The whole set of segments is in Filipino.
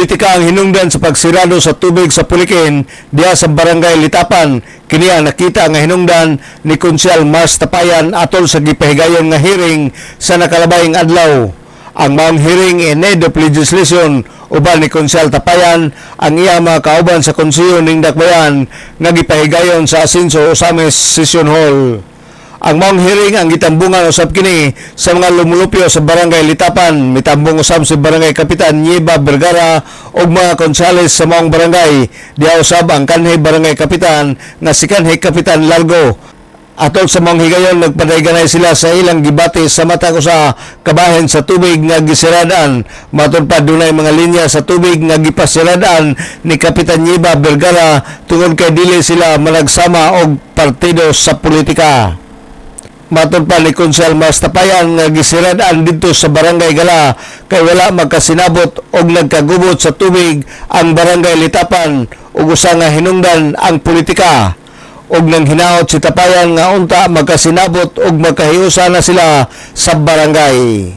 politika ang hinungdan sa pagsirado sa tubig sa Puliken diya sa Barangay Litapan. Kini ang nakita nga hinungdan ni Konsyal Mars Tapayan atol sa gipahigayon nga hearing sa nakalabayng adlaw. Ang maong hearing in need of legislation uban ni Konsyal Tapayan ang iya mga kauban sa konseyo ning Dakbayan nga gipahigayon sa Asinso Osamis Session Hall. Ang maong hearing ang gitambungan usab kini sa mga lumulupyo sa Barangay Litapan, mitambong usab si Barangay Kapitan Nieva Vergara ug mga konsyales sa maong barangay. Diha usab ang kanhi Barangay Kapitan nga si kanhi Kapitan Largo. Atol sa maong higayon nagpadayganay sila sa ilang gibati sa matag usa kabahin sa tubig nga gisiradan. Matod pa dunay mga linya sa tubig nga gipasiradaan ni Kapitan Nieva Vergara tungod kay dili sila managsama og partido sa politika. Matod pa ni Konsyal Mars Tapayan nga gisiradaan dito sa Barangay Gala kay wala magkasinabot og nagkagubot sa tubig ang Barangay Litapan ug usa nga hinungdan ang politika. Og nang hinaot si Tapayan nga unta magkasinabot og magkahiusa na sila sa barangay.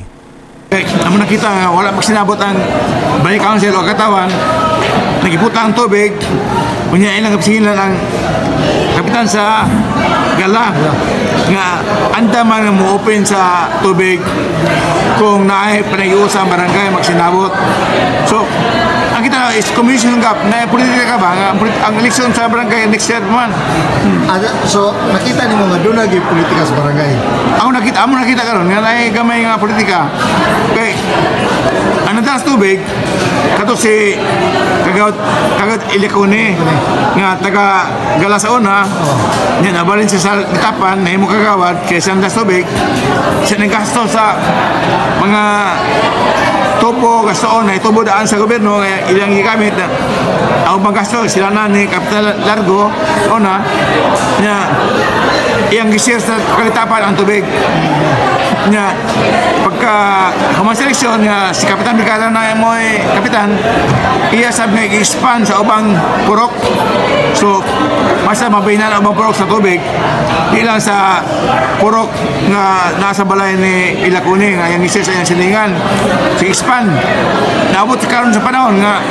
Amo nakita nga wala magsinabot ang Barangay Council o katawan, nagiputa ang tubig, unya ilang kapisingan ang kapitan sa Gala nga anda man mo open sa tubig kung naay panagiusa ang barangay magsinabot. So ang kita is commission gap na politika ka ba ang eleksyon sa barangay next year man. So nakita nimo nga doon lagi politika sa barangay. Amo nakita karon nga naay gamay nga politika. Okay. Ang nadalas tubig kato si kagat Ilikone nga taga Galasaona nya nabalin siya sa Litapan na imo kagawad kay sa nadalas tubig siya naggasto sa mga topo gastoon na itubo daan sa gobyerno ilang gigamit na ang paggasto sila na ni Kapitan Largo ona nya iyang gisir sa Kalitapan ang tubig nya pagka human seleksyon nga si Kapitan Brigada na mo kapitan iya sab nga i-expand sa ubang purok so basta mabinan ang ubang purok sa tubig di lang sa purok nga nasa balay ni Ilacone nga iyang gisir sa iyang silingan si expand naabot karon sa panahon nga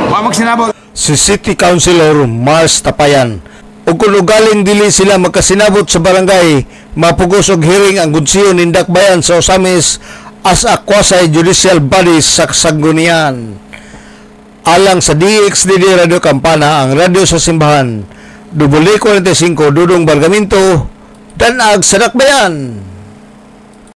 wa magsinabot si City Councilor Mars Tapayan. Ug kung ugaling dili sila magkasinabot sa barangay, mapugos og hearing ang konseyo ning Dakbayan sa Osamis as a quasi-judicial body sa Sanggunian. Alang sa DXDD Radio Campana, ang radyo sa simbahan, WD45 Dudong Bargamento, Danag sa Dakbayan.